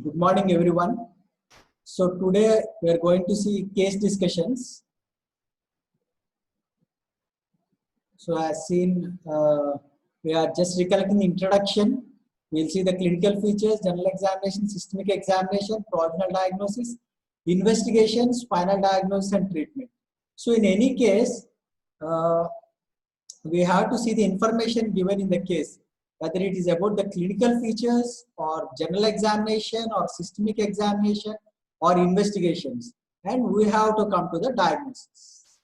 Good morning, everyone. So today we are going to see case discussions. So as seen, we are just recollecting the introduction. We'll see the clinical features, general examination, systemic examination, provisional diagnosis, investigations, final diagnosis, and treatment. So in any case, uh, we have to see the information given in the case, whether it is about the clinical features or general examination or systemic examination or investigations, and we have to come to the diagnosis.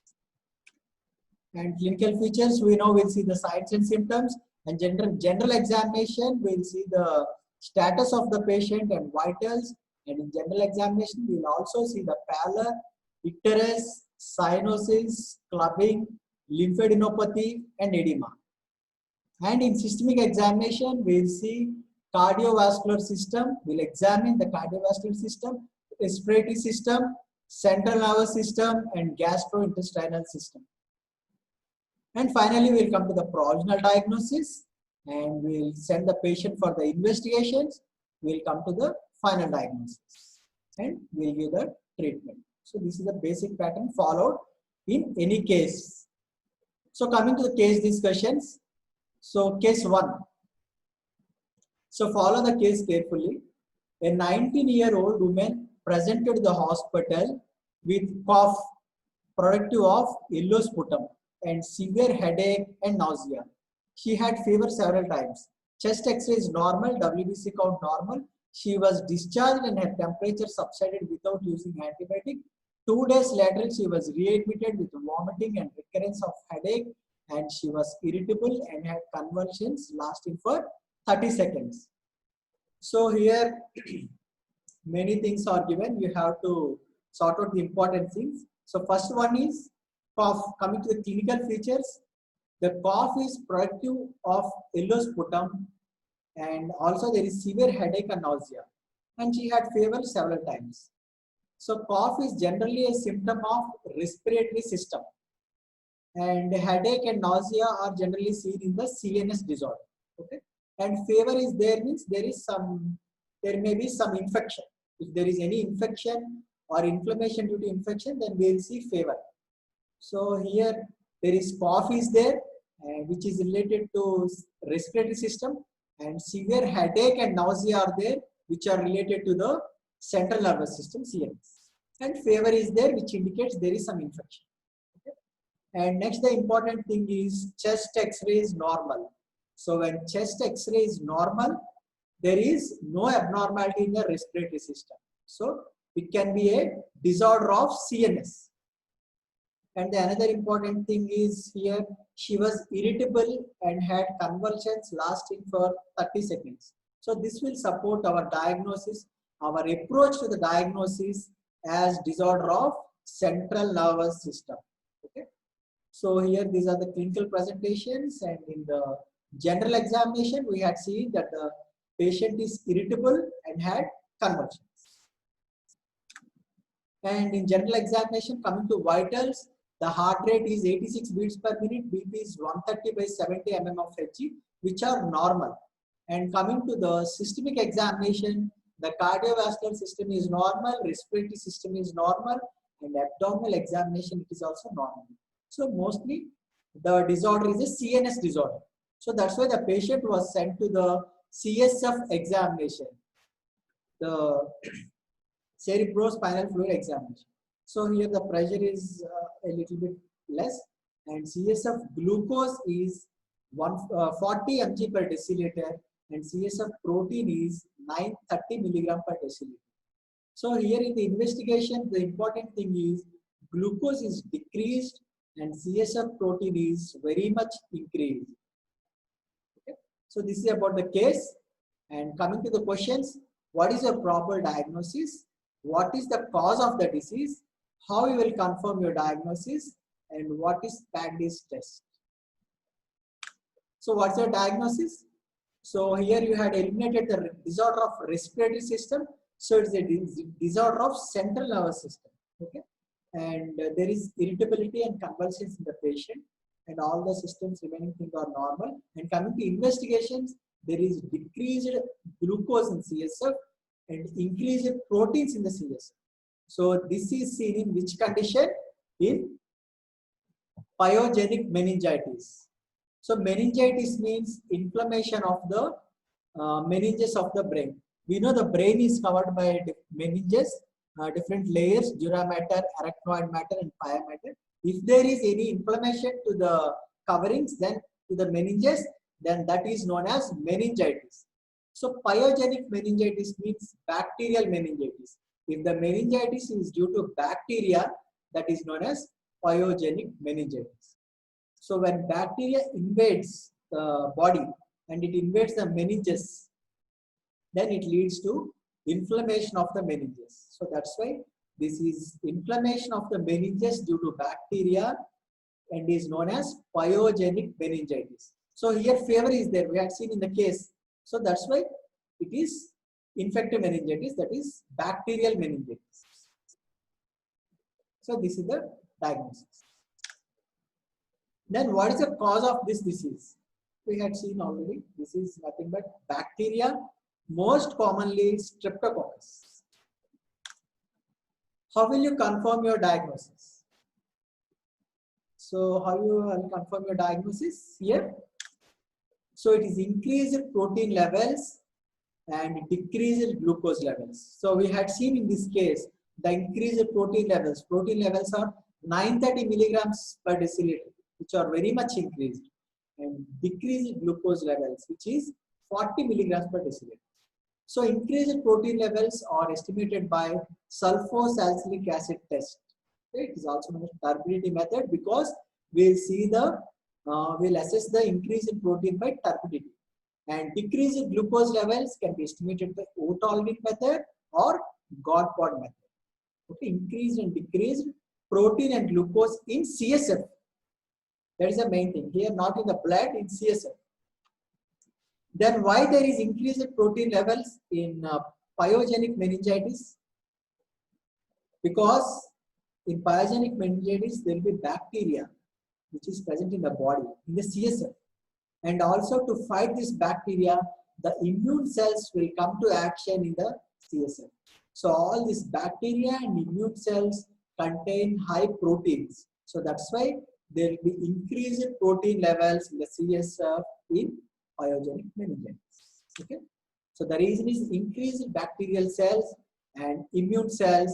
And clinical features, we know we'll see the signs and symptoms, and general examination, we'll see the status of the patient and vitals, and in general examination, we'll also see the pallor, icterus, cyanosis, clubbing, lymphadenopathy, and edema. And in systemic examination, we'll see cardiovascular system, we'll examine the cardiovascular system, respiratory system, central nervous system, and gastrointestinal system. And finally, we'll come to the provisional diagnosis, and we'll send the patient for the investigations. We'll come to the final diagnosis, and we'll give the treatment. So this is the basic pattern followed in any case. So coming to the case discussions. So case 1. So follow the case carefully. A 19-year-old woman presented to the hospital with cough productive of yellow sputum and severe headache and nausea. She had fever several times. Chest X-ray is normal, WBC count normal. She was discharged and her temperature subsided without using antibiotic. 2 days later, she was readmitted with vomiting and recurrence of headache, and she was irritable and had convulsions lasting for 30 seconds. So here, many things are given. You have to sort out the important things. So first one is cough. Coming to the clinical features, the cough is productive of yellow sputum, and also there is severe headache and nausea, and she had fever several times. So cough is generally a symptom of respiratory system, and headache and nausea are generally seen in the CNS disorder. Okay, and fever is there means there may be some infection. If there is any infection or inflammation due to infection, then we will see fever. So here there is cough is there, which is related to respiratory system, and severe headache and nausea are there, which are related to the central nervous system, CNS. And fever is there, which indicates there is some infection. Okay? And next, the important thing is chest X-ray is normal. So when chest X-ray is normal, there is no abnormality in the respiratory system. So it can be a disorder of CNS. And the another important thing is here, she was irritable and had convulsions lasting for 30 seconds. So this will support our diagnosis, our approach to the diagnosis as disorder of central nervous system. Okay. So here these are the clinical presentations, and in the general examination, we had seen that the patient is irritable and had convulsions. And in general examination, coming to vitals, the heart rate is 86 beats per minute, BP is 130 by 70 mm of Hg, which are normal. And coming to the systemic examination, the cardiovascular system is normal, respiratory system is normal, and abdominal examination, it is also normal. So mostly the disorder is a CNS disorder. So that's why the patient was sent to the CSF examination, the cerebrospinal fluid examination. So here the pressure is a little bit less, and CSF glucose is 40 mg per deciliter, and CSF protein is 930 milligram per deciliter. So here in the investigation, the important thing is glucose is decreased and CSF protein is very much increased. Okay. So this is about the case. And coming to the questions, what is a proper diagnosis? What is the cause of the disease? How you will confirm your diagnosis? And what is PAGDIS test? So what's your diagnosis? So here you had eliminated the disorder of respiratory system. So it's a disorder of central nervous system. Okay. And there is irritability and convulsions in the patient, and all the systems remaining things are normal. And coming to investigations, there is decreased glucose in CSF, and increased proteins in the CSF. So this is seen in which condition? In pyogenic meningitis. So meningitis means inflammation of the meninges of the brain. We know the brain is covered by meninges, different layers, dura mater, arachnoid matter, and pia mater. If there is any inflammation to the coverings, then to the meninges, then that is known as meningitis. So pyogenic meningitis means bacterial meningitis. If the meningitis is due to bacteria, that is known as pyogenic meningitis. So when bacteria invades the body and it invades the meninges, then it leads to inflammation of the meninges. So that's why this is inflammation of the meninges due to bacteria and is known as pyogenic meningitis. So here fever is there, we had seen in the case. So that's why it is infective meningitis, that is bacterial meningitis. So this is the diagnosis. Then what is the cause of this disease? We had seen already, this is nothing but bacteria, most commonly Streptococcus. How will you confirm your diagnosis? So how you will confirm your diagnosis here? So it is increased protein levels and decreased glucose levels. So we had seen in this case, the increased protein levels are 930 milligrams per deciliter, which are very much increased, and decreased glucose levels, which is 40 milligrams per deciliter. So increased protein levels are estimated by sulfosalicylic acid test. Okay? It is also known as turbidity method, because we'll see the we'll assess the increase in protein by turbidity, and decrease in glucose levels can be estimated by O-tolerant method or Godpod method. Okay, increased and decreased protein and glucose in CSF. That is the main thing here, not in the blood, in CSF. Then why there is increased protein levels in pyogenic meningitis? Because in pyogenic meningitis there will be bacteria which is present in the body, in the CSF. And also to fight this bacteria, the immune cells will come to action in the CSF. So all these bacteria and immune cells contain high proteins. So that's why there will be increased protein levels in the CSF in pyogenic meningitis. Okay. So the reason is increased bacterial cells and immune cells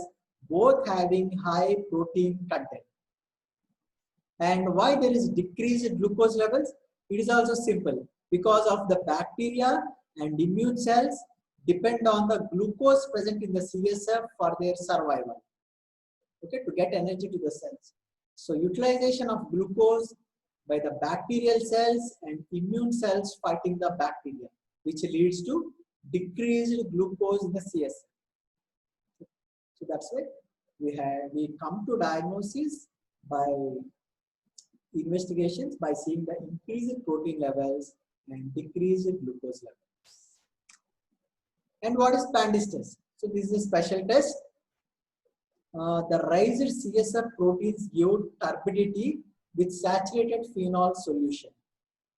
both having high protein content. And why there is decreased glucose levels? It is also simple, because of the bacteria and immune cells depend on the glucose present in the CSF for their survival. Okay, to get energy to the cells. So utilization of glucose by the bacterial cells and immune cells fighting the bacteria, which leads to decreased glucose in the CSF. So that's why we come to diagnosis by investigations by seeing the increased protein levels and decreased glucose levels. And what is Pandi's test? So this is a special test. The raised CSF proteins give turbidity with saturated phenol solution,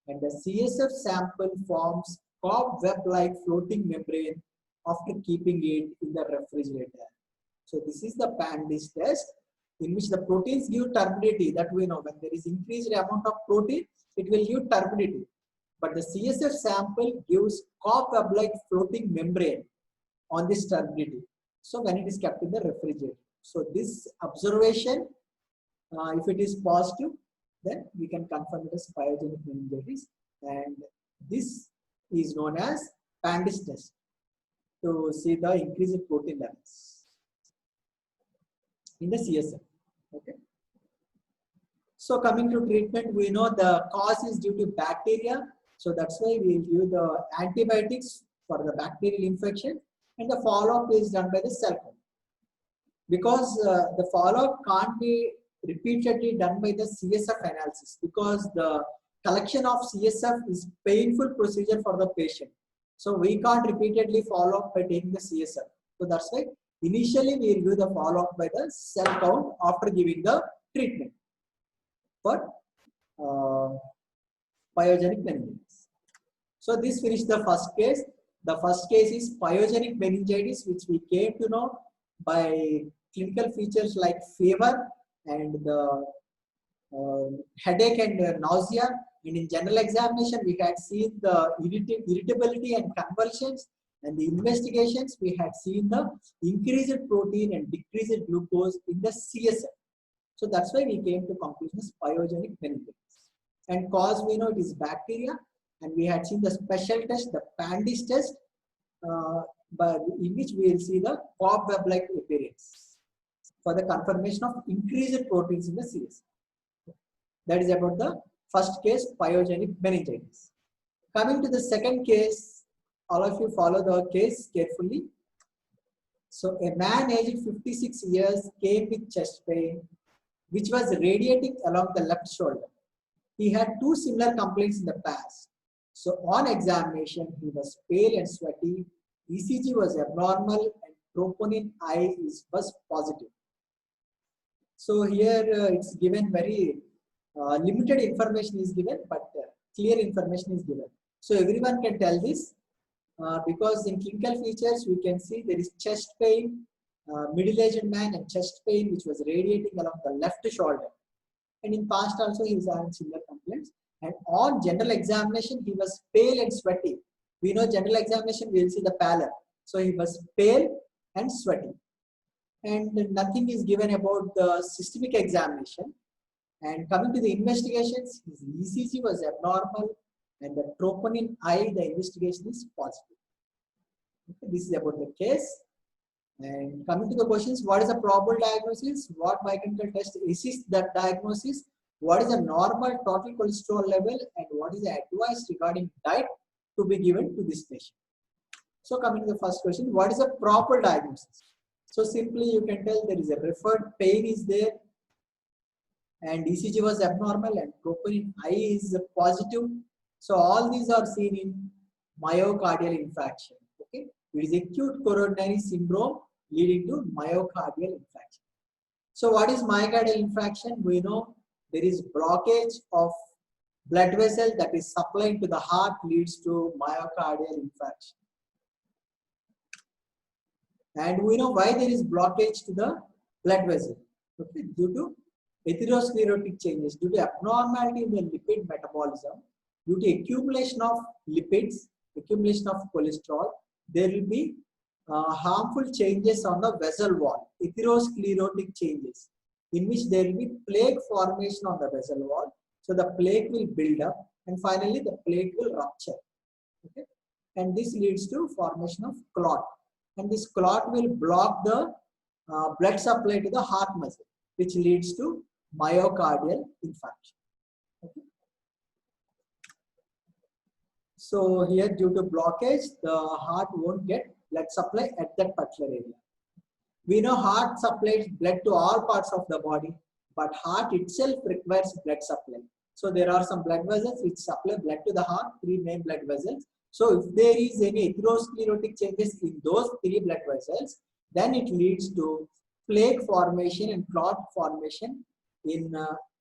and the CSF sample forms cobweb-like floating membrane after keeping it in the refrigerator. So this is the Pandi's test, in which the proteins give turbidity, that we know. When there is increased amount of protein, it will give turbidity. But the CSF sample gives cobweb-like floating membrane on this turbidity. So when it is kept in the refrigerator. So this observation, if it is positive, then we can confirm it as pyogenic meningitis. And this is known as Pandi's test to see the increased protein levels in the CSF. Okay. So coming to treatment, we know the cause is due to bacteria. So that's why we give the antibiotics for the bacterial infection, and the follow-up is done by the cell count. Because the follow-up can't be repeatedly done by the CSF analysis, because the collection of CSF is painful procedure for the patient. So we can't repeatedly follow up by taking the CSF. So that's why initially we will do the follow-up by the cell count after giving the treatment for pyogenic meningitis. So this finished the first case. The first case is pyogenic meningitis, which we came to know by clinical features like fever and the headache and nausea. And in general examination, we had seen the irritability and convulsions. And the investigations, we had seen the increased protein and decreased glucose in the CSF. So that's why we came to conclusion as pyogenic meningitis. And cause we know it is bacteria, and we had seen the special test, the PANDIS test, in which we will see the cobweb-like appearance for the confirmation of increased proteins in the CSF. That is about the first case, pyogenic meningitis. Coming to the second case, all of you follow the case carefully. So a man aged 56 years came with chest pain, which was radiating along the left shoulder. He had two similar complaints in the past. So on examination, he was pale and sweaty, ECG was abnormal, and troponin I was positive. So here it's given very limited information is given, but clear information is given. So everyone can tell this because in clinical features, we can see there is chest pain, middle-aged man and chest pain, which was radiating along the left shoulder. And in past also, he was having similar complaints. And on general examination, he was pale and sweaty. We know general examination, we will see the pallor. So he was pale and sweaty. And nothing is given about the systemic examination. And coming to the investigations, his ECG was abnormal and the troponin I, the investigation is positive. Okay, this is about the case. And coming to the questions, what is a probable diagnosis? What biochemical test assists that diagnosis? What is a normal total cholesterol level? And what is the advice regarding diet to be given to this patient? So coming to the first question, what is a proper diagnosis? So simply you can tell there is a referred pain is there and ECG was abnormal and troponin I is positive. So all these are seen in myocardial infarction. Okay, it is acute coronary syndrome leading to myocardial infarction. So what is myocardial infarction? We know there is blockage of blood vessel that is supplying to the heart leads to myocardial infarction. And we know why there is blockage to the blood vessel. Okay, due to atherosclerotic changes, due to abnormality in the lipid metabolism, due to accumulation of lipids, accumulation of cholesterol, there will be harmful changes on the vessel wall, atherosclerotic changes, in which there will be plaque formation on the vessel wall. So the plaque will build up and finally the plaque will rupture. Okay? And this leads to formation of clot. And this clot will block the blood supply to the heart muscle, which leads to myocardial infarction. Okay? So here due to blockage, the heart won't get blood supply at that particular area. We know heart supplies blood to all parts of the body, but heart itself requires blood supply. So there are some blood vessels which supply blood to the heart, 3 main blood vessels. So if there is any atherosclerotic changes in those 3 blood vessels, then it leads to plaque formation and clot formation in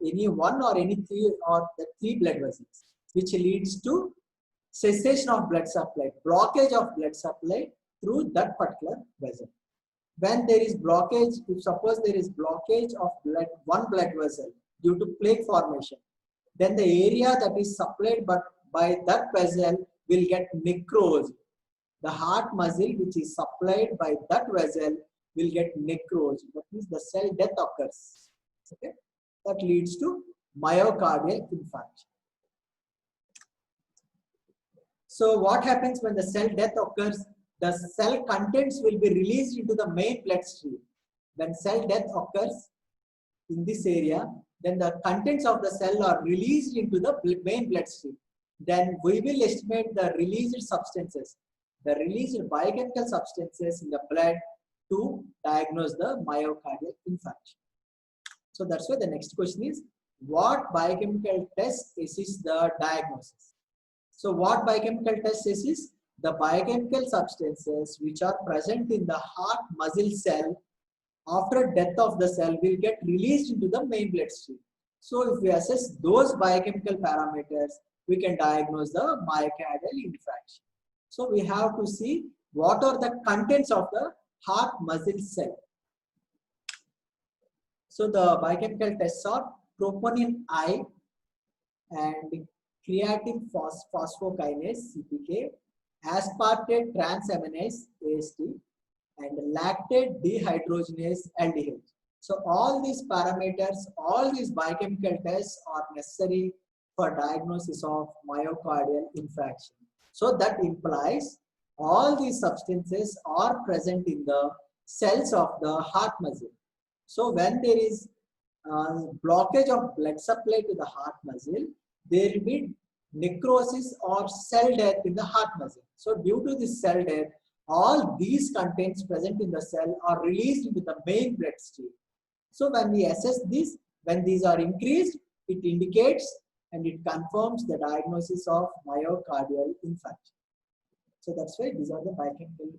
any one or any 3 or the 3 blood vessels, which leads to cessation of blood supply, blockage of blood supply through that particular vessel. When there is blockage, if suppose there is blockage of one blood vessel due to plaque formation, then the area that is supplied by that vessel will get necrosed. The heart muscle which is supplied by that vessel will get necrosed. That means the cell death occurs. Okay? That leads to myocardial infarction. So what happens when the cell death occurs? The cell contents will be released into the main bloodstream. When cell death occurs in this area, then the contents of the cell are released into the main bloodstream. Then we will estimate the released substances, the released biochemical substances in the blood to diagnose the myocardial infarction. So that's why the next question is, what biochemical test assists the diagnosis? So what biochemical test assists? The biochemical substances which are present in the heart muscle cell after death of the cell will get released into the main bloodstream. So if we assess those biochemical parameters, we can diagnose the myocardial infarction. So we have to see what are the contents of the heart muscle cell. So the biochemical tests are troponin I and creatine phosphokinase CPK, aspartate transaminase AST, and lactate dehydrogenase LDH. So all these parameters, all these biochemical tests are necessary for diagnosis of myocardial infarction. So that implies all these substances are present in the cells of the heart muscle. So when there is blockage of blood supply to the heart muscle, there will be necrosis or cell death in the heart muscle. So due to this cell death, all these contents present in the cell are released into the main bloodstream. So when we assess this, when these are increased, it indicates and it confirms the diagnosis of myocardial infarction. So that's why these are the biochemical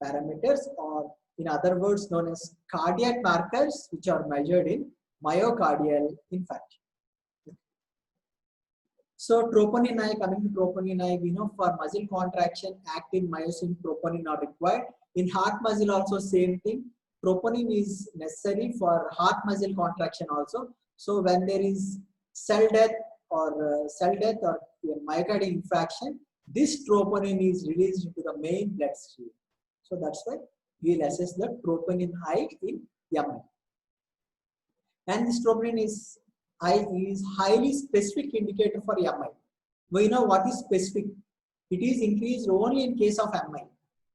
parameters, or in other words known as cardiac markers, which are measured in myocardial infarction. So troponin I, coming to troponin I, we know for muscle contraction, actin, myosin, troponin are required. In heart muscle also same thing. Troponin is necessary for heart muscle contraction also. So when there is cell death or myocardial infarction, this troponin is released into the main bloodstream. So that's why we will assess the troponin I in MI. And this troponin I is highly specific indicator for MI. We know what is specific. It is increased only in case of MI.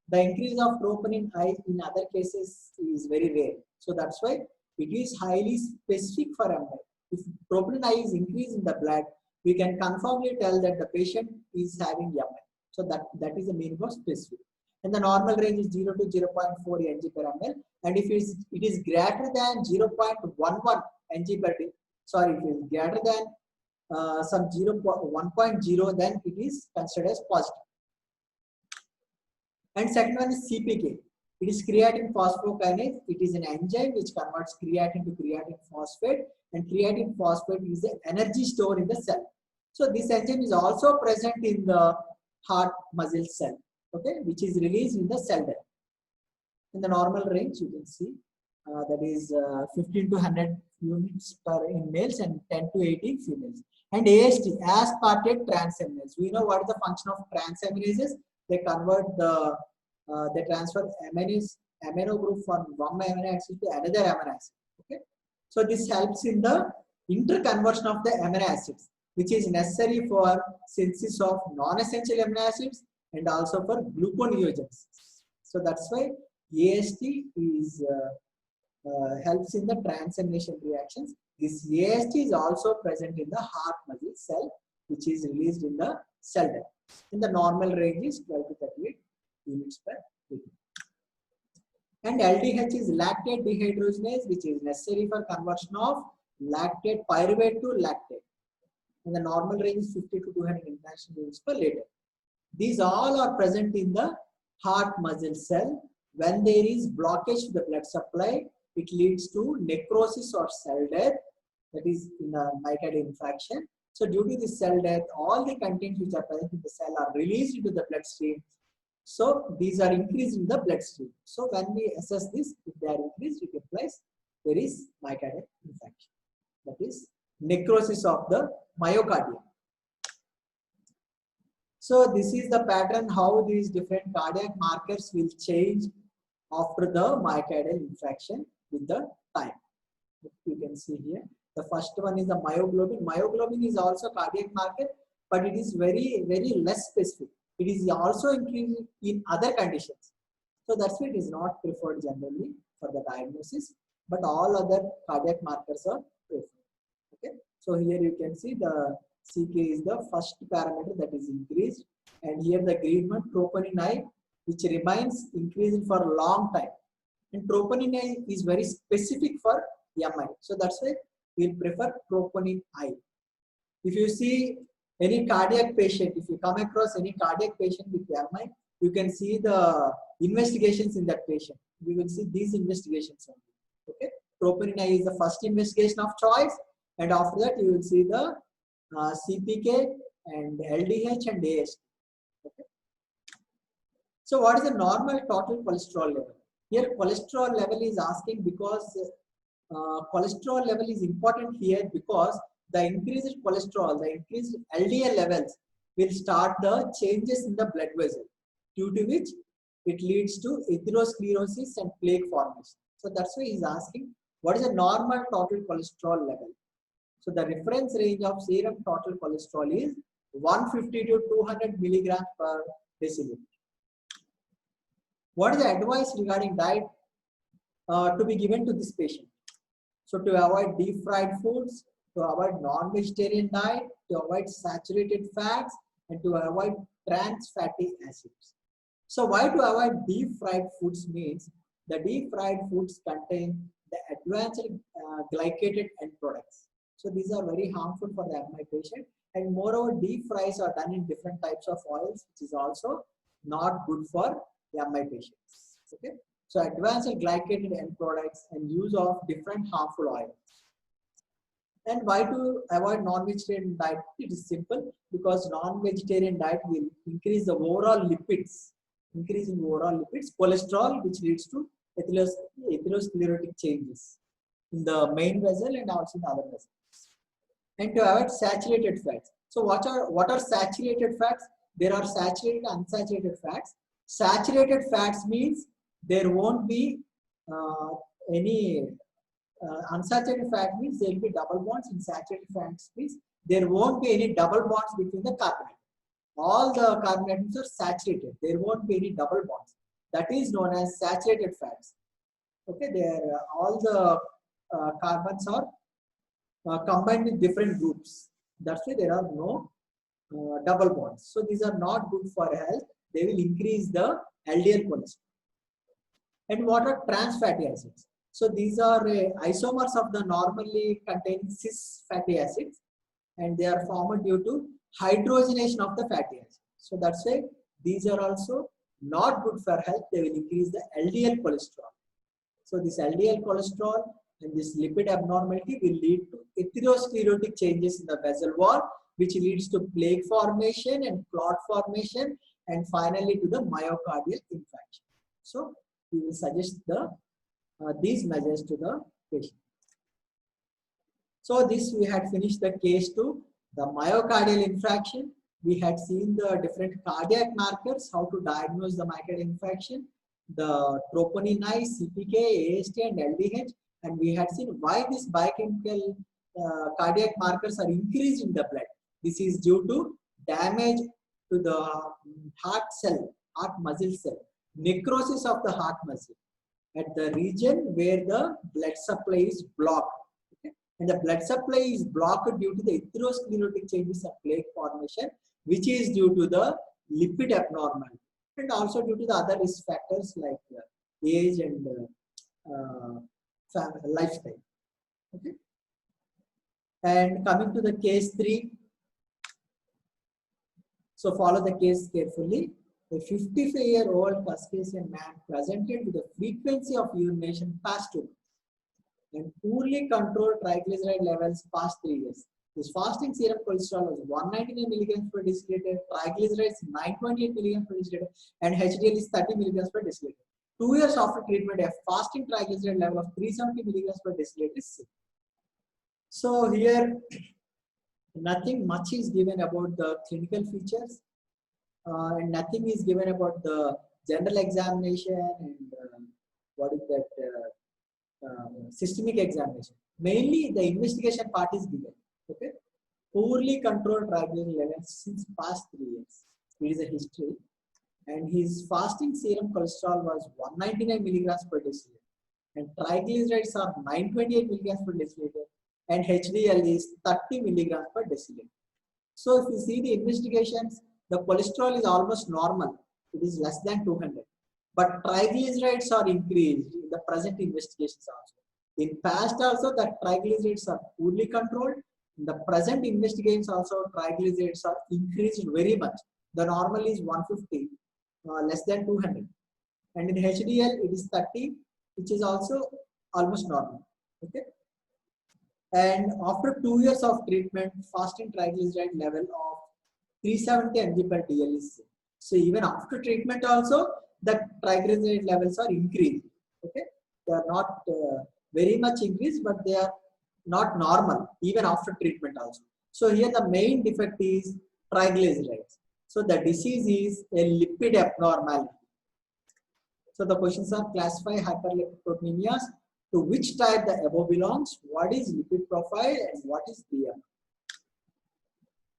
The increase of troponin I in other cases is very rare. So that's why it is highly specific for MI. If troponin I is increased in the blood, we can confirmly tell that the patient is having MI. So that is the meaning of specific. And the normal range is 0 to 0.4 Ng per ml. And if it is greater than 0.11 Ng per day, sorry, if it is greater than some 1.0, then it is considered as positive. And second one is CPK. It is creatine phosphokinase. It is an enzyme which converts creatine to creatine phosphate, and creatine phosphate is the energy store in the cell. So this enzyme is also present in the heart muscle cell, okay, which is released in the cell death. In the normal range, you can see that is 15 to 100 units per in males and 10 to 18 females. And AST, aspartate transaminase. We know what is the function of transaminases. They convert they transfer amino group from one amino acid to another amino acid. Okay, so this helps in the interconversion of the amino acids, which is necessary for synthesis of non-essential amino acids and also for gluconeogenesis. So that's why AST is helps in the transamination reactions. This AST is also present in the heart muscle cell, which is released in the cell death. In the normal range is 12 to 38 units per liter. And LDH is lactate dehydrogenase, which is necessary for conversion of lactate pyruvate to lactate. And the normal range is 50 to 200 international units per liter. These all are present in the heart muscle cell. When there is blockage to the blood supply, it leads to necrosis or cell death, that is in a myocardial infarction. So due to this cell death, all the contents which are present in the cell are released into the bloodstream. So these are increased in the bloodstream. So when we assess this, if they are increased, it implies there is myocardial infarction. That is necrosis of the myocardium. So this is the pattern how these different cardiac markers will change after the myocardial infarction with the time. You can see here. The first one is the myoglobin. Myoglobin is also cardiac marker, but it is very, very less specific. It is also increased in other conditions. So that's why it is not preferred generally for the diagnosis, but all other cardiac markers are preferred. Okay. So here you can see the CK is the first parameter that is increased, and here the green one, troponin I, which remains increasing for a long time. And troponin I is very specific for MI. So that's why we'll prefer troponin I. If you see any cardiac patient, if you come across any cardiac patient with MI, you can see the investigations in that patient. You will see these investigations only. Okay, troponin I is the first investigation of choice, and after that you will see the CPK and LDH and AST. Okay. So what is the normal total cholesterol level? Here cholesterol level is asking because cholesterol level is important here because the increased cholesterol, the increased LDL levels will start the changes in the blood vessel, due to which it leads to atherosclerosis and plaque formation. So that's why he's asking what is the normal total cholesterol level. So the reference range of serum total cholesterol is 150 to 200 milligrams per deciliter. What is the advice regarding diet to be given to this patient? So to avoid deep fried foods, to avoid non-vegetarian diet, to avoid saturated fats, and to avoid trans fatty acids. So why to avoid deep fried foods means the deep fried foods contain the advanced glycated end products. So these are very harmful for the MI patient, and moreover deep fries are done in different types of oils, which is also not good for the MI patients. Okay. So advanced glycated end products and use of different harmful oils. And why to avoid non-vegetarian diet? It is simple, because non-vegetarian diet will increase the overall lipids, cholesterol, which leads to atherosclerotic changes in the main vessel and also in other vessels. And to avoid saturated fats. So what are saturated fats? There are saturated and unsaturated fats. Saturated fats means there won't be any unsaturated fat means there will be double bonds. In saturated fats means there won't be any double bonds between the carbon atoms. All the carbon atoms are saturated. There won't be any double bonds. That is known as saturated fats. Okay, there all the carbons are combined with different groups. That's why there are no double bonds. So these are not good for health. They will increase the LDL cholesterol. And what are trans fatty acids? So these are isomers of the normally containing cis fatty acids, and they are formed due to hydrogenation of the fatty acids. So that's why these are also not good for health. They will increase the LDL cholesterol. So this LDL cholesterol and this lipid abnormality will lead to atherosclerotic changes in the vessel wall, which leads to plaque formation and clot formation, and finally to the myocardial infarction. So we will suggest these measures to the patient. So this we had finished the case 2, the myocardial infarction. We had seen the different cardiac markers, how to diagnose the myocardial infarction, the troponin I, CPK, AST and LDH, and we had seen why these biochemical cardiac markers are increased in the blood. This is due to damage to the heart muscle cell, necrosis of the heart muscle at the region where the blood supply is blocked. Okay? And the blood supply is blocked due to the atherosclerotic changes of plaque formation, which is due to the lipid abnormality, and also due to the other risk factors like age and lifestyle. Okay? And coming to the case 3, so follow the case carefully. A 55-year-old Caucasian man presented with a frequency of urination past 2 months and poorly controlled triglyceride levels past 3 years. His fasting serum cholesterol was 199 milligrams per deciliter, triglycerides 928 milligrams per deciliter, and HDL is 30 milligrams per deciliter. 2 years after treatment, a fasting triglyceride level of 370 milligrams per deciliter is seen. So here, nothing much is given about the clinical features, and nothing is given about the general examination and what is that systemic examination. Mainly, the investigation part is given. Okay, poorly controlled triglyceride levels since past 3 years. It is a history, and his fasting serum cholesterol was 199 milligrams per deciliter, and triglycerides are 928 milligrams per deciliter, and HDL is 30 milligrams per deciliter. So if you see the investigations, the cholesterol is almost normal. It is less than 200. But triglycerides are increased in the present investigations also. In past also, the triglycerides are poorly controlled. In the present investigations also, triglycerides are increased very much. The normal is 150, less than 200. And in HDL, it is 30, which is also almost normal. Okay. And after 2 years of treatment, fasting triglyceride level of 370 mg per DL is seen. So even after treatment also, the triglyceride levels are increased. Okay, they are not very much increased, but they are not normal even after treatment also. So here the main defect is triglycerides. So the disease is a lipid abnormality. So the questions are: classify hyperlipidemias, to which type the above belongs, what is lipid profile, and what is BMI.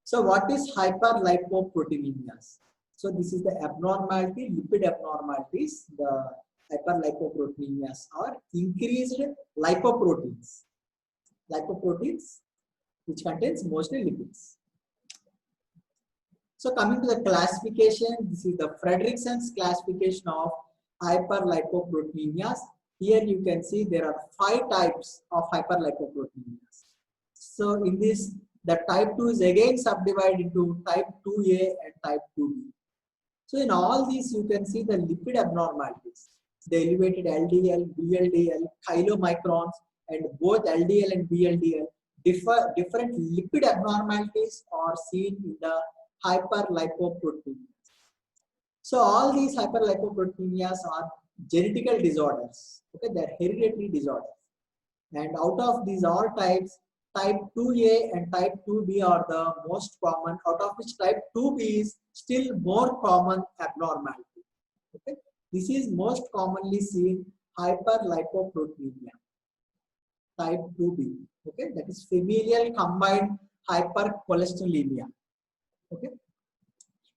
So what is hyperlipoproteinemias? So this is the abnormality, lipid abnormalities. The hyperlipoproteinemias are increased lipoproteins. Lipoproteins which contains mostly lipids. So coming to the classification, this is the Fredrickson's classification of hyperlipoproteinemias. Here you can see there are 5 types of hyperlipoproteinemias. So in this, the type 2 is again subdivided into type 2A and type 2B. So in all these you can see the lipid abnormalities, the elevated LDL, VLDL, chylomicrons, and both LDL and VLDL different lipid abnormalities are seen in the hyperlipoproteinemias. So all these hyperlipoproteinemias are genetical disorders. Okay, they are hereditary disorders. And out of these all types, type 2A and type 2B are the most common, out of which type 2B is still more common abnormality. Okay, this is most commonly seen hyperlipoproteinemia, type 2B. Okay, that is familial combined hypercholesterolemia. Okay,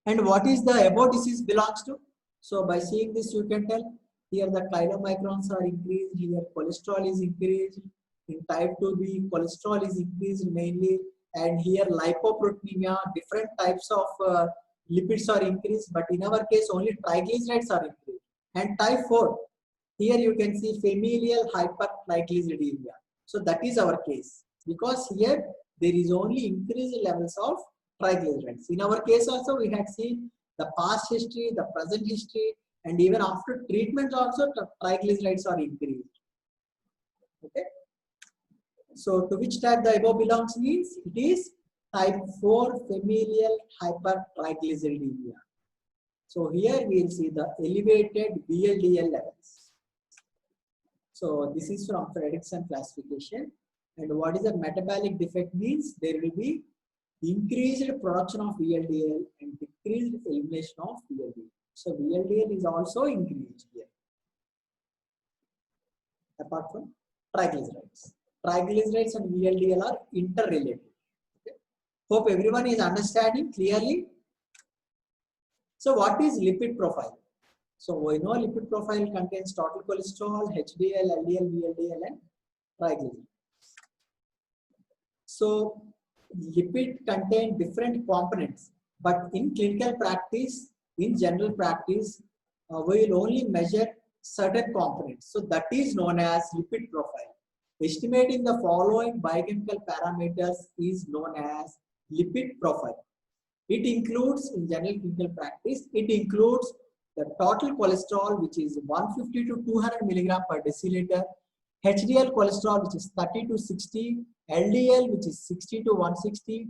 and what is the above disease belongs to? So by seeing this you can tell, here the chylomicrons are increased, here cholesterol is increased. In type 2B, cholesterol is increased mainly, and here lipoproteinemia, different types of lipids are increased, but in our case only triglycerides are increased. And type 4, here you can see familial hypertriglyceridemia. So that is our case, because here there is only increased levels of triglycerides. In our case also we had seen the past history, the present history, and even after treatment also triglycerides are increased. Okay. So to which type the above belongs means it is type 4 familial hypertriglyceridemia. So here we will see the elevated VLDL levels. So this is from Fredrickson classification. And what is a metabolic defect means? There will be increased production of VLDL and decreased elimination of VLDL. So VLDL is also increased here, apart from triglycerides. Triglycerides and VLDL are interrelated. Okay. Hope everyone is understanding clearly. So what is lipid profile? So we know lipid profile contains total cholesterol, HDL, LDL, VLDL, and triglycerides. So lipid contain different components, but in clinical practice, in general practice, we will only measure certain components. So that is known as lipid profile. Estimating the following biochemical parameters is known as lipid profile. It includes, in general clinical practice, it includes the total cholesterol, which is 150 to 200 milligram per deciliter, HDL cholesterol, which is 30 to 60, LDL, which is 60 to 160,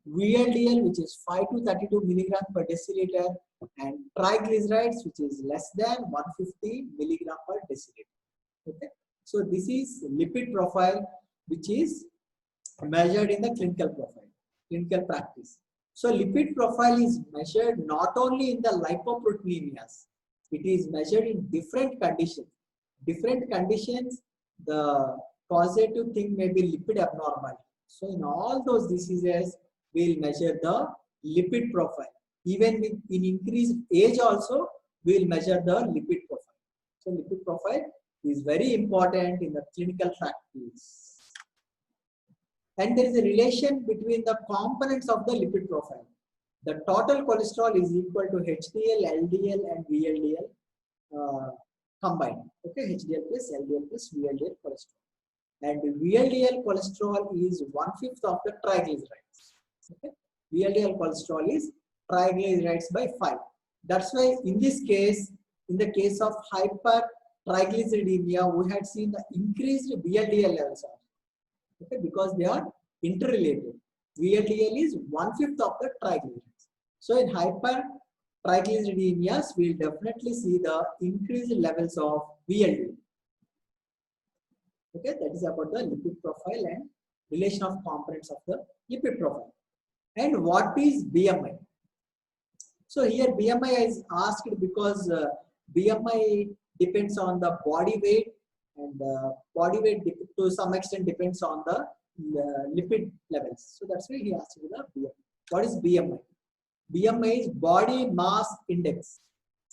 VLDL, which is 5 to 32 milligram per deciliter, and triglycerides, which is less than 150 milligram per deciliter. Okay. So this is lipid profile, which is measured in the clinical profile, clinical practice. So lipid profile is measured not only in the lipoproteinemias, it is measured in different conditions. Different conditions, the causative thing may be lipid abnormality. So in all those diseases, we will measure the lipid profile. Even with in increased age also, we will measure the lipid profile. So lipid profile is very important in the clinical practice. And there is a relation between the components of the lipid profile. The total cholesterol is equal to HDL, LDL, and VLDL combined. Okay, HDL plus LDL plus VLDL cholesterol. And VLDL cholesterol is 1/5 of the triglycerides. Okay, VLDL cholesterol is triglycerides by 5. That's why in this case, in the case of hypertriglyceridemia, we had seen the increased VLDL levels. Okay, because they are interrelated. VLDL is 1/5 of the triglycerides. So in triglyceridemias, we'll definitely see the increased levels of VLDL. Okay, that is about the lipid profile and relation of components of the lipid profile. And what is BMI? So here BMI is asked because BMI depends on the body weight, and body weight to some extent depends on the lipid levels. So that's why he asked you the BMI. What is BMI? BMI is body mass index.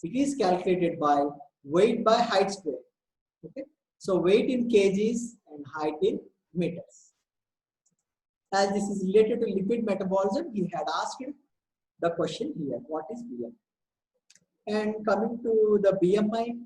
It is calculated by weight by height square. Okay, so weight in kgs and height in meters. As this is related to lipid metabolism, he had asked the question here, what is BMI? And coming to the BMI,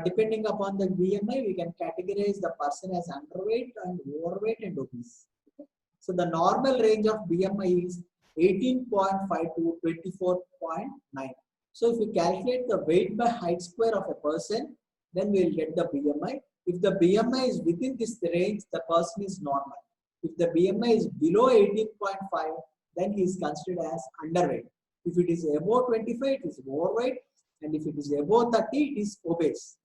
depending upon the BMI, we can categorize the person as underweight and overweight and obese. Okay? So the normal range of BMI is 18.5 to 24.9. So if we calculate the weight by height square of a person, then we will get the BMI. If the BMI is within this range, the person is normal. If the BMI is below 18.5, then he is considered as underweight. If it is above 25, it is overweight. And if it is above 30, it is obese.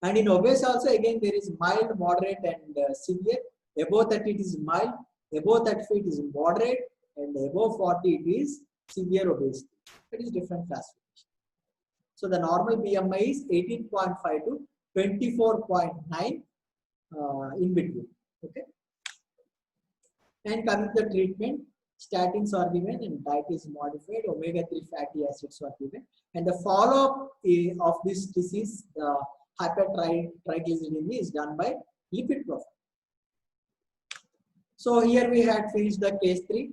And in obese also, again, there is mild, moderate, and severe. Above 30, it is mild. Above 35, it is moderate. And above 40, it is severe obesity. It is different classification. So the normal BMI is 18.5 to 24.9 in between. Okay. And coming to the treatment, statins are given and diet is modified, omega-3 fatty acids are given. And the follow-up of this disease, the hypertriglyceridemia, is done by lipid profile. So here we had finished the case 3,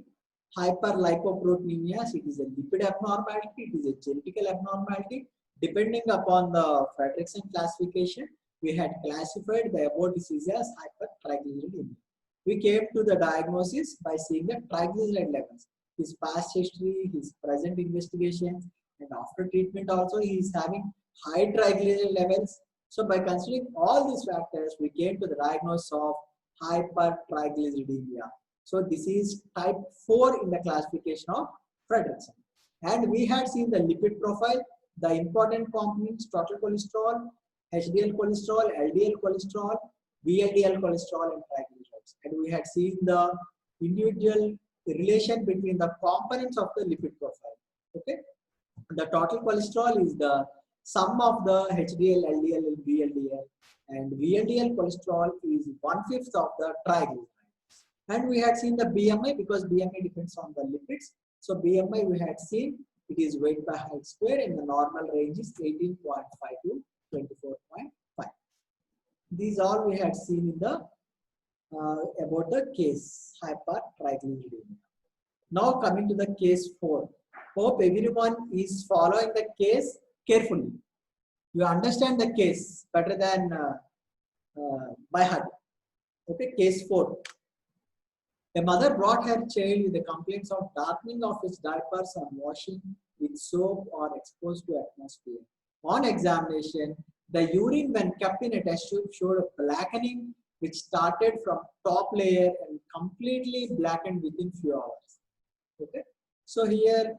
hyperlipoproteinemia. It is a lipid abnormality, it is a genetical abnormality. Depending upon the Fredrickson classification, we had classified the above disease as hypertriglyceridemia. We came to the diagnosis by seeing the triglyceride levels, his past history, his present investigation, and after treatment also he is having high triglyceride levels. So by considering all these factors, we came to the diagnosis of hypertriglyceridemia. So this is type 4 in the classification of Fredrickson. And we had seen the lipid profile, the important components, total cholesterol, HDL cholesterol, LDL cholesterol, VLDL cholesterol, and triglycerides. And we had seen the individual relation between the components of the lipid profile. Okay, the total cholesterol is the sum of the HDL, LDL, and VLDL, and VLDL cholesterol is 1/5 of the triglycerides. And we had seen the BMI because BMI depends on the lipids. So BMI we had seen it is weight by height square, and the normal range is 18.5 to 24.5. These all we had seen in the about the case hypertriglyceridemia. Now coming to the case 4. Hope everyone is following the case carefully. You understand the case better than by heart. Okay, case 4. A mother brought her child with the complaints of darkening of his diapers on washing with soap or exposed to atmosphere. On examination, the urine when kept in a test tube showed a blackening which started from top layer and completely blackened within few hours. Okay, so here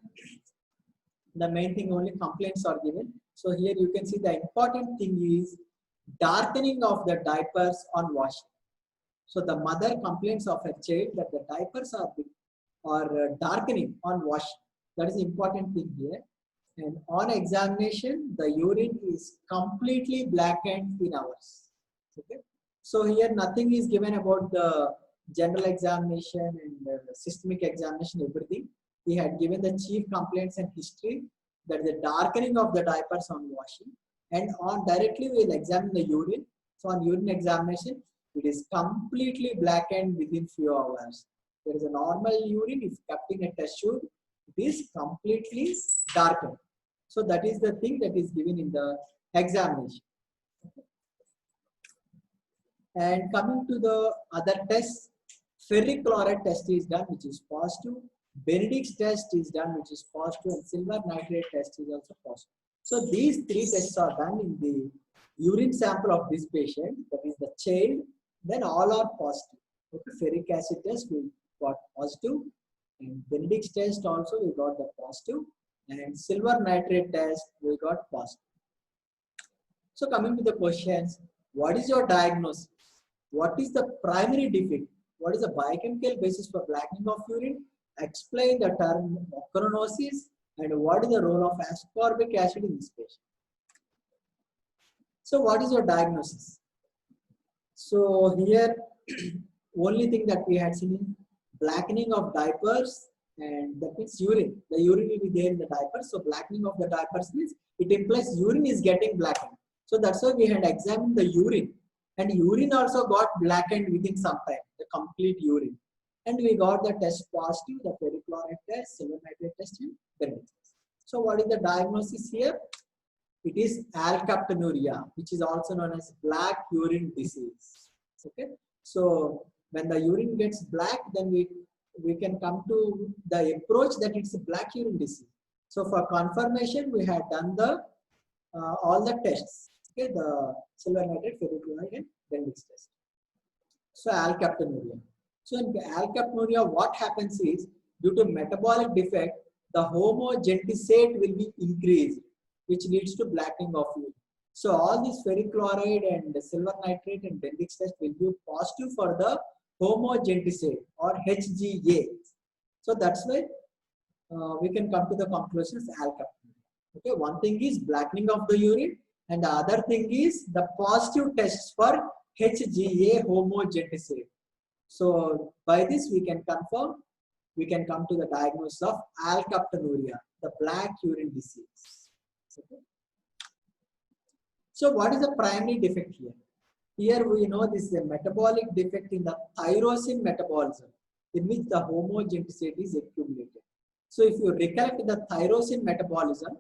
the main thing only complaints are given. So here you can see the important thing is darkening of the diapers on washing. So the mother complains of her child that the diapers are darkening on washing. That is the important thing here. And on examination, the urine is completely blackened in hours. Okay. So here nothing is given about the general examination and systemic examination, everything. He had given the chief complaints and history, that the darkening of the diapers on washing. And on directly we will examine the urine. So on urine examination, it is completely blackened within few hours. There is a normal urine, if kept in a test tube, it is completely darkened. So that is the thing that is given in the examination. And coming to the other tests, ferric chloride test is done, which is positive. Benedict's test is done, which is positive, and silver nitrate test is also positive. So these 3 tests are done in the urine sample of this patient, that is the child, then all are positive. Okay, ferric acid test we got positive, and Benedict's test also we got the positive, and silver nitrate test we got positive. So coming to the questions, what is your diagnosis? What is the primary defect? What is the biochemical basis for blackening of urine? Explain the term ochronosis and what is the role of ascorbic acid in this patient. So what is your diagnosis? So here only thing that we had seen in blackening of diapers, and that means urine. The urine will be there in the diapers. So blackening of the diapers means it implies urine is getting blackened. So that's why we had examined the urine, and urine also got blackened within some time, the complete urine. And we got the test positive, the ferrichloride test, silver nitrate test, and Bennett test. So what is the diagnosis here? It is alkaptonuria, which is also known as black urine disease. Okay. So when the urine gets black, then we can come to the approach that it's a black urine disease. So for confirmation, we had done the all the tests. Okay, the silver nitrate, ferrichloride, and Bennett test. So alkaptonuria. So in alkaptonuria, what happens is due to metabolic defect, the homogentisate will be increased, which leads to blackening of urine. So all these ferrichloride and silver nitrate and Bennett test will be positive for the homogentisate or HGA. So that's why we can come to the conclusion of alkaptonuria. Okay, one thing is blackening of the urine, and the other thing is the positive tests for HGA homogentisate. So by this we can confirm, we can come to the diagnosis of alkaptonuria, the black urine disease. Okay. So what is the primary defect here? Here we know this is a metabolic defect in the tyrosine metabolism, in which the homogentisate is accumulated. So if you recollect the tyrosine metabolism,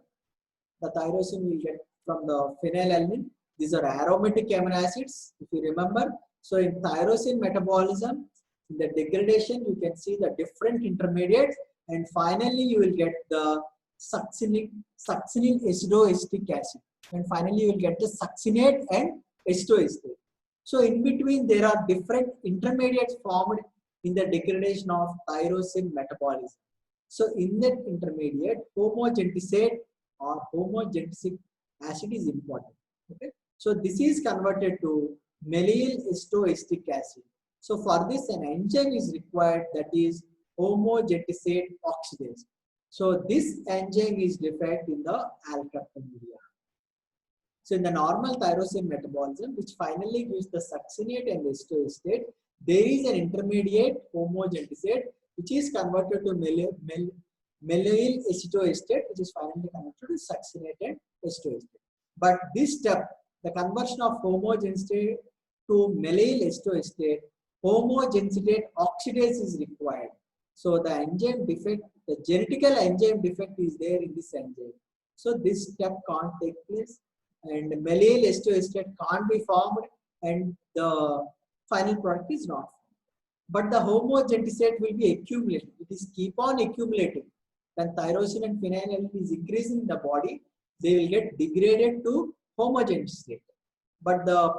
the tyrosine will get from the phenylalanine. These are aromatic amino acids, if you remember. So in tyrosine metabolism, in the degradation, you can see the different intermediates, and finally you will get the succinyl acidoacetic acid, and finally you will get the succinate and acetoacetate. So in between there are different intermediates formed in the degradation of tyrosine metabolism. So in that intermediate, homogentisate or homogentisic acid is important. Okay. So this is converted to mallyl acetoacetic acid. So for this an enzyme is required, that is homogentisate oxidase. So this enzyme is defect in the alkaptonuria. So in the normal tyrosine metabolism, which finally gives the succinate and acetoacetate, there is an intermediate homogentisate which is converted to mallyl acetoacetate, which is finally converted to succinate and acetoacetate. But this step, the conversion of homogentisate to mallyl acetoacetate, homogentisate oxidase is required. So the enzyme defect, the genetical enzyme defect is there in this enzyme. So this step can't take place, and mallyl acetoacetate can't be formed, and the final product is not formed. But the homogentisate will be accumulated. It is keep on accumulating. When tyrosine and phenylalanine is increasing in the body, they will get degraded to homogentisate. But the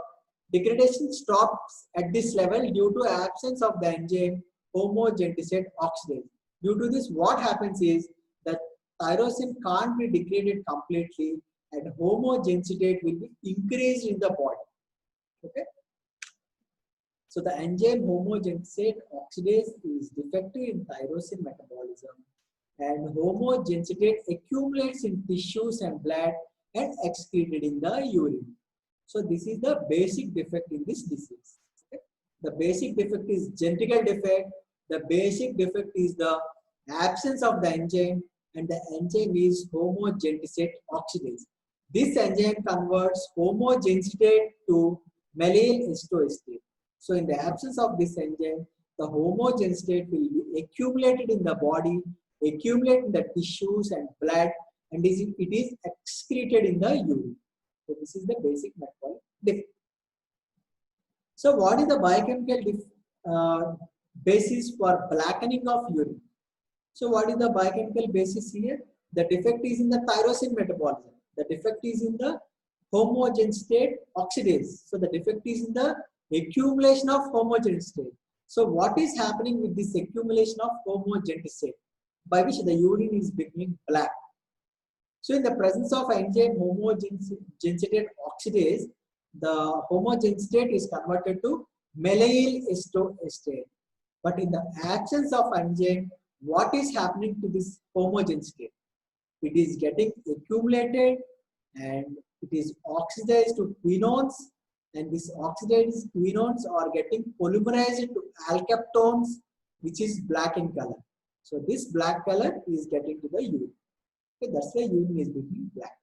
degradation stops at this level due to absence of the enzyme homogentisate oxidase. Due to this, what happens is that tyrosine can't be degraded completely, and homogentisate will be increased in the body. Okay. So the enzyme homogentisate oxidase is defective in tyrosine metabolism, and homogentisate accumulates in tissues and blood and excreted in the urine. So this is the basic defect in this disease. Okay. The basic defect is genetical defect. The basic defect is the absence of the enzyme, and the enzyme is homogentisate oxidase. This enzyme converts homogentisate to mallyl acetoacetate. So in the absence of this enzyme, the homogentisate will be accumulated in the body, accumulate in the tissues and blood, and it is excreted in the urine. So this is the basic metabolic defect. So what is the biochemical basis for blackening of urine? So what is the biochemical basis here? The defect is in the tyrosine metabolism. The defect is in the homogentisate oxidase. So the defect is in the accumulation of homogentisate. So what is happening with this accumulation of homogentisate, by which the urine is becoming black? So in the presence of enzyme homogensated oxidase, the homogenate is converted to malyl ester. But in the absence of enzyme, what is happening to this homogenate? It is getting accumulated and it is oxidized to quinones, and these oxidized quinones are getting polymerized to alkaptones, which is black in color. So this black color is getting to the urine. Okay, that's why urine is becoming black.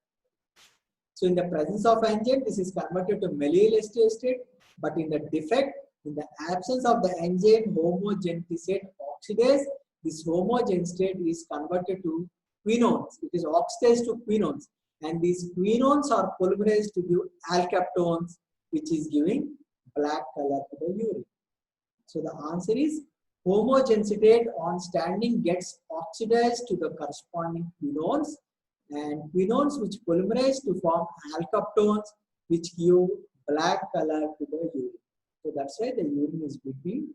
So in the presence of enzyme, this is converted to malyl ester state, but in the defect, in the absence of the enzyme homogenate oxidase, this homogen state is converted to quinones. It is oxidized to quinones, and these quinones are polymerized to give alkaptones, which is giving black color to the urine. So the answer is homogenate on standing gets oxidized to the corresponding quinones, and quinones which polymerize to form alkaptones, which give black color to the urine. So that's why the urine is becoming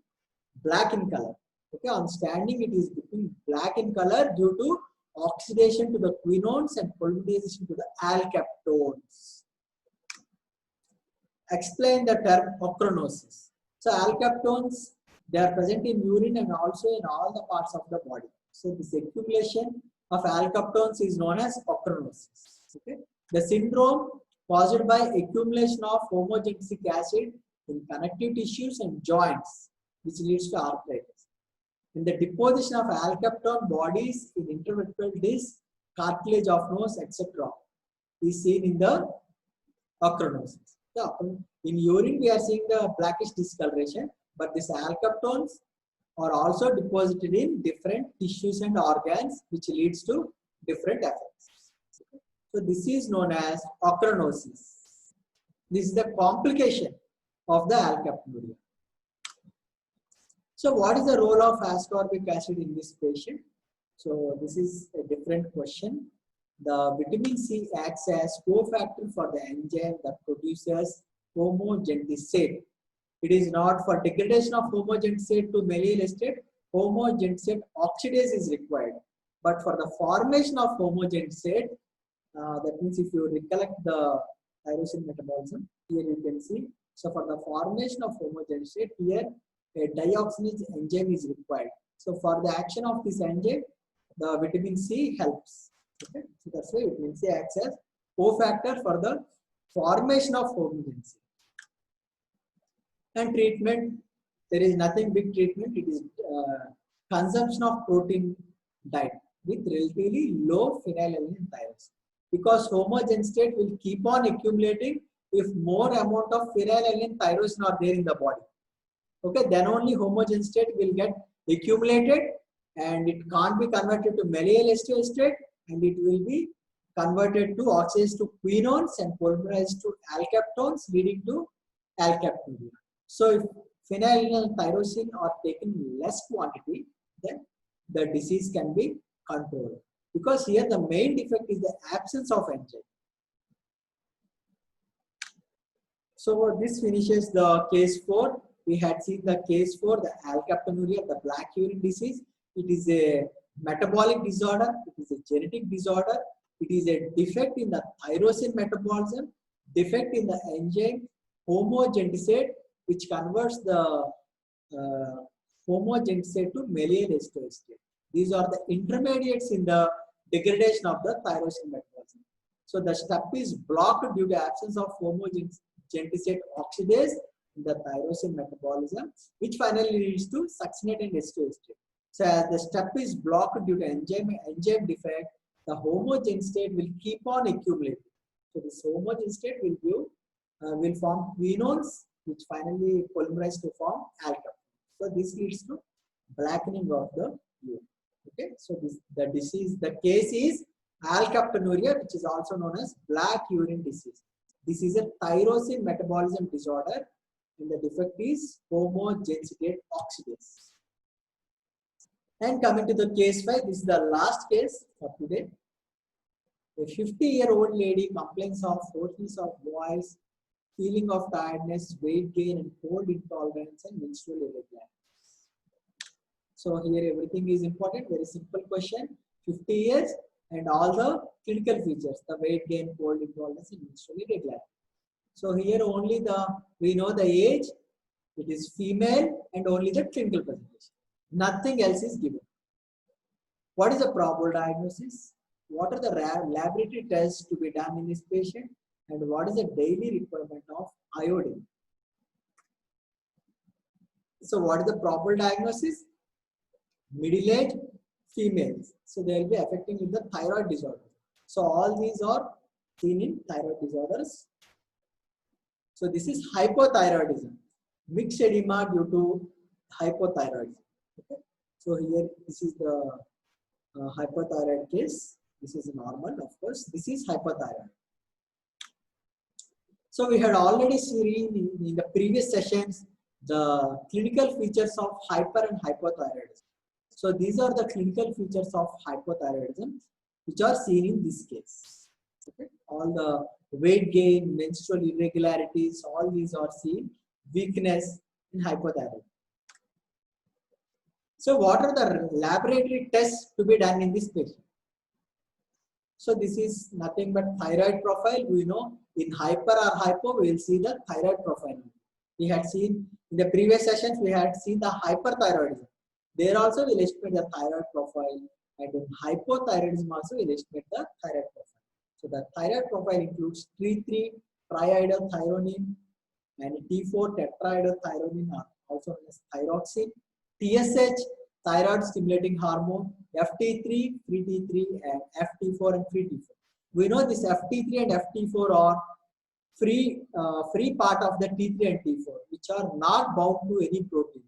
black in color. Okay, on standing it is becoming black in color due to oxidation to the quinones and polymerization to the alkaptones. Explain the term ochronosis. So alkaptones, they are present in urine and also in all the parts of the body. So this accumulation of alkaptones is known as ochronosis. Okay? The syndrome caused by accumulation of homogenic acid in connective tissues and joints, which leads to arthritis. In the deposition of alkaptone bodies in intervertebral disc, cartilage of nose, etc., is seen in the ochronosis. In urine, we are seeing the blackish discoloration, but these alkaptones are also deposited in different tissues and organs, which leads to different effects. So this is known as ochronosis. This is the complication of the alkaptonuria. So what is the role of ascorbic acid in this patient? So this is a different question. The vitamin C acts as cofactor for the enzyme that produces homogentisate. It is not for degradation of homogentisate to malyl ester. Homogentisate oxidase is required. But for the formation of homogentisate, that means if you recollect the tyrosine metabolism, here you can see. So for the formation of homogentisate, here a dioxinase enzyme is required. So for the action of this enzyme, the vitamin C helps. Okay, so that's why vitamin C acts as cofactor for the formation of homogentisate. And treatment, there is nothing big treatment. It is consumption of protein diet with relatively low phenylalanine thyroxine, because homogentisate will keep on accumulating if more amount of phenylalanine thyroxine are there in the body. Okay, then only homogentisate will get accumulated and it can't be converted to malyl ester state, and it will be converted to oxidase to quinones and polymerized to alkaptones, leading to alkaptonuria. So if phenylalanine tyrosine are taken in less quantity, then the disease can be controlled. Because here the main defect is the absence of enzyme. So this finishes the case 4. We had seen the case 4, the alkaptonuria, the black urine disease. It is a metabolic disorder. It is a genetic disorder. It is a defect in the tyrosine metabolism, defect in the enzyme homogentisate, which converts the homogentisate to malyl ester state. These are the intermediates in the degradation of the tyrosine metabolism. So the step is blocked due to absence of homogentisate oxidase in the tyrosine metabolism, which finally leads to succinate and ester state. So as the step is blocked due to enzyme defect, the homogen state will keep on accumulating. So this homogen state will form quinones, which finally polymerize to form alcohol. So this leads to blackening of the urine. Okay, so the case is alkaptonuria, which is also known as black urine disease. This is a tyrosine metabolism disorder, and the defect is homogentisate oxidase. And coming to the case 5, this is the last case for today. A 50-year-old lady complains of hoarseness of voice, feeling of tiredness, weight gain, and cold intolerance, and menstrual irregularities. So here everything is important. Very simple question. 50 years, and all the clinical features, the weight gain, cold intolerance, and menstrual irregularity. So here only we know the age, it is female, and only the clinical presentation. Nothing else is given. What is the probable diagnosis? What are the laboratory tests to be done in this patient? And what is the daily requirement of iodine? So what is the probable diagnosis? Middle-aged females. So they will be affecting with the thyroid disorder. So all these are seen in thyroid disorders. So this is hypothyroidism, mixed edema due to hypothyroidism. Okay. So here this is the hypothyroid case. This is normal, of course. This is hypothyroid. So we had already seen in the previous sessions the clinical features of hyper and hypothyroidism. So these are the clinical features of hypothyroidism which are seen in this case. Okay. All the weight gain, menstrual irregularities, all these are seen. Weakness in hypothyroidism. So what are the laboratory tests to be done in this patient? So this is nothing but thyroid profile. We know in hyper or hypo, we will see the thyroid profile. We had seen in the previous sessions, we had seen the hyperthyroidism. There also we will estimate the thyroid profile, and in hypothyroidism also we will estimate the thyroid profile. So the thyroid profile includes T3 triiodothyronine and T4 tetraiodothyronine, also known as thyroxine, TSH, thyroid stimulating hormone, FT3, free T3, and FT4 and free T4. We know this FT3 and FT4 are free part of the T3 and T4, which are not bound to any protein.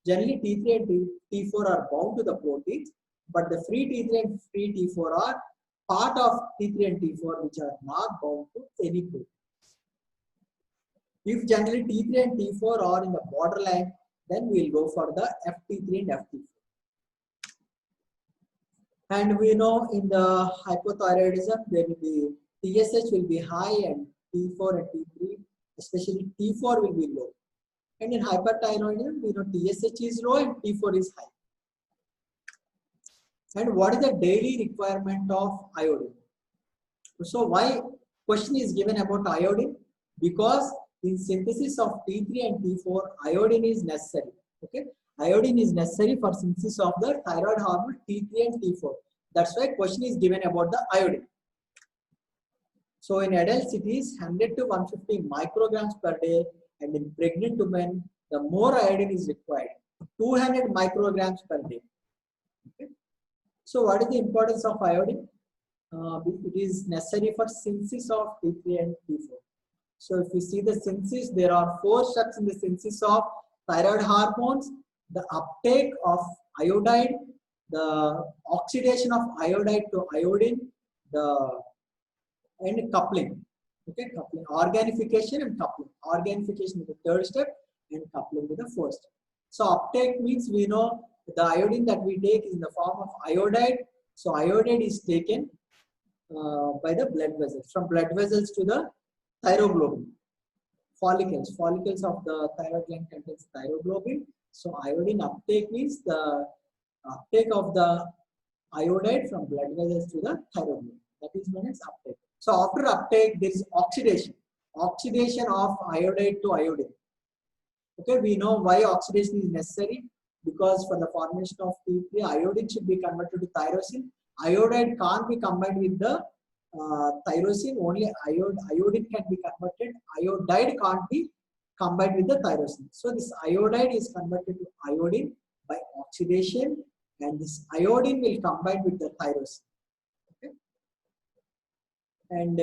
Generally, T3 and T4 are bound to the proteins, but the free T3 and free T4 are part of T3 and T4, which are not bound to any protein. If generally T3 and T4 are in the borderline, then we will go for the FT3 and FT4. And we know in the hypothyroidism, there will be TSH will be high and T4 and T3, especially T4 will be low. And in hyperthyroidism, we know TSH is low and T4 is high. And what is the daily requirement of iodine? So why question is given about iodine? Because in synthesis of T3 and T4, iodine is necessary. Okay, iodine is necessary for synthesis of the thyroid hormone T3 and T4. That's why question is given about the iodine. So in adults, it is 100 to 150 micrograms per day, and in pregnant women, the more iodine is required, 200 micrograms per day. Okay. So what is the importance of iodine? It is necessary for synthesis of T3 and T4. So if you see the synthesis, there are 4 steps in the synthesis of thyroid hormones: the uptake of iodide, the oxidation of iodide to iodine, and coupling. Okay, coupling, organification and coupling. Organification is the 3rd step, and coupling is the 4th step. So uptake means we know the iodine that we take is in the form of iodide. So iodide is taken by the blood vessels, from blood vessels to the thyroglobin. Follicles of the thyroid gland contains thyroglobin. So iodine uptake means the uptake of the iodide from blood vessels to the thyroglobin. That is known as uptake. So after uptake, there is oxidation of iodide to iodine. Okay, we know why oxidation is necessary, because for the formation of T3, iodine should be converted to tyrosine. Iodide can't be combined with the tyrosine, only iodine can be converted. Iodide can't be combined with the tyrosine. So this iodide is converted to iodine by oxidation, and this iodine will combine with the tyrosine. Okay. And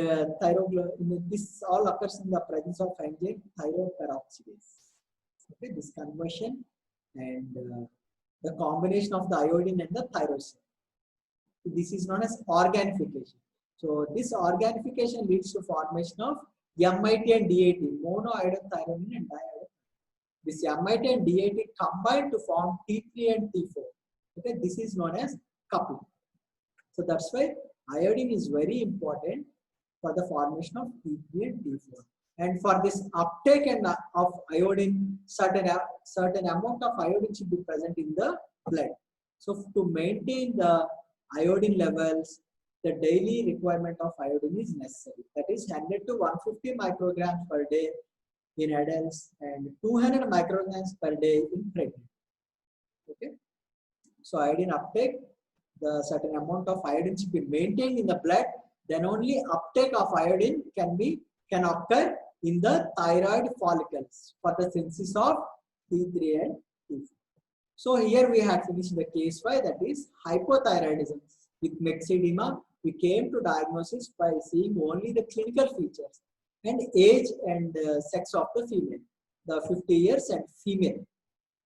this all occurs in the presence of enzyme thyroperoxidase. Okay, this conversion and the combination of the iodine and the tyrosine. This is known as organification. So this organification leads to formation of MIT and DAT, monoiodothyronine and diiodothyronine. This MIT and DAT combine to form T3 and T4. Okay, this is known as coupling. So that's why iodine is very important for the formation of T3 and T4. And for this uptake of iodine, certain amount of iodine should be present in the blood. So to maintain the iodine levels, the daily requirement of iodine is necessary. That is 100 to 150 micrograms per day in adults and 200 micrograms per day in pregnant. Okay. So iodine uptake, the certain amount of iodine should be maintained in the blood. Then only uptake of iodine can occur in the thyroid follicles for the synthesis of T3 and T4. So here we had finished the case 5, that is hypothyroidism. With myxedema, we came to diagnosis by seeing only the clinical features and age and sex of the female, the 50 years and female.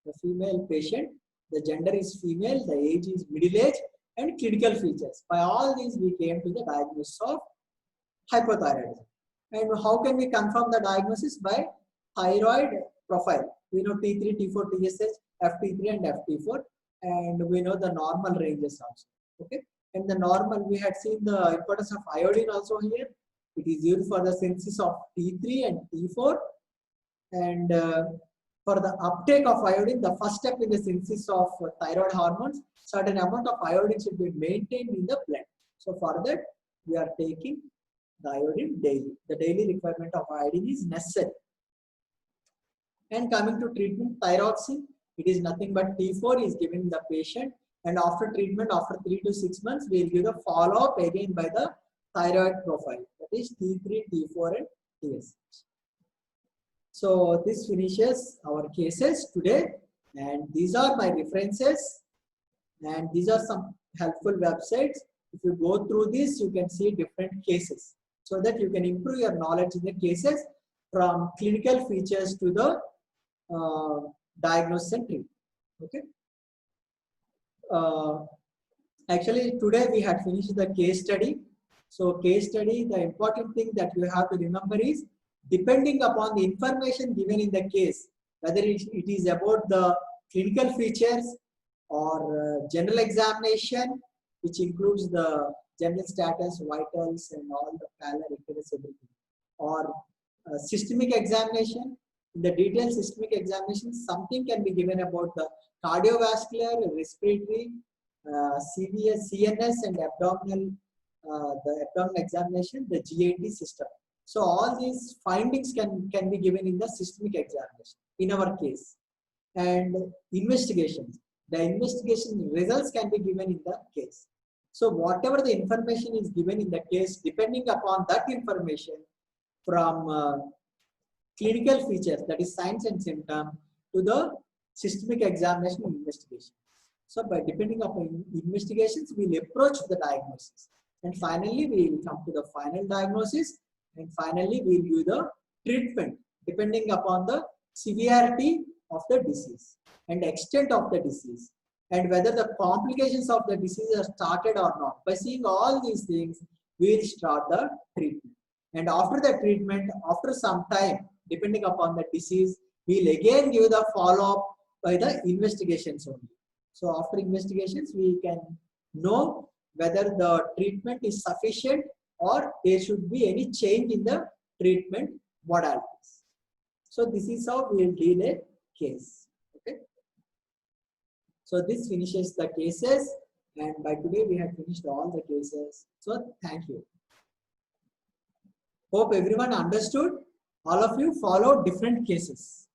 The female patient, the gender is female, the age is middle age, and clinical features. By all these, we came to the diagnosis of hypothyroidism. And how can we confirm the diagnosis? By thyroid profile. We know T3, T4, TSH, FT3 and FT4, and we know the normal ranges also. Okay. And the normal, we had seen the importance of iodine also here. It is used for the synthesis of T3 and T4. And for the uptake of iodine, the first step in the synthesis of thyroid hormones, certain amount of iodine should be maintained in the blood. So for that, we are taking the iodine daily. The daily requirement of iodine is necessary. And coming to treatment, thyroxine, it is nothing but T4 is given in the patient. And after treatment, after 3 to 6 months, we will give the follow-up again by the thyroid profile. That is T3, T4 and TSH. So this finishes our cases today. And these are my references. And these are some helpful websites. If you go through this, you can see different cases, so that you can improve your knowledge in the cases from clinical features to the diagnosis and treatment. Okay. Actually, today we had finished the case study. So case study, the important thing that you have to remember is, depending upon the information given in the case, whether it is about the clinical features or general examination, which includes the general status, vitals, and all the pallor, everything, or systemic examination. In the detailed systemic examination, something can be given about the cardiovascular, respiratory, CNS, and abdominal, the abdominal examination, the GIT system. So all these findings can be given in the systemic examination in our case. And investigations, the investigation results can be given in the case. So whatever the information is given in the case, depending upon that information from clinical features, that is signs and symptoms, to the systemic examination and investigation. So by depending upon investigations, we will approach the diagnosis. And finally, we will come to the final diagnosis. And finally, we will do the treatment depending upon the severity of the disease and extent of the disease, and whether the complications of the disease are started or not. By seeing all these things, we will start the treatment. And after the treatment, after some time, depending upon the disease, we will again give the follow-up by the investigations only. So after investigations, we can know whether the treatment is sufficient or there should be any change in the treatment modalities. So this is how we will deal a case. Okay. So this finishes the cases, and by today we have finished all the cases. So thank you. Hope everyone understood. All of you follow different cases.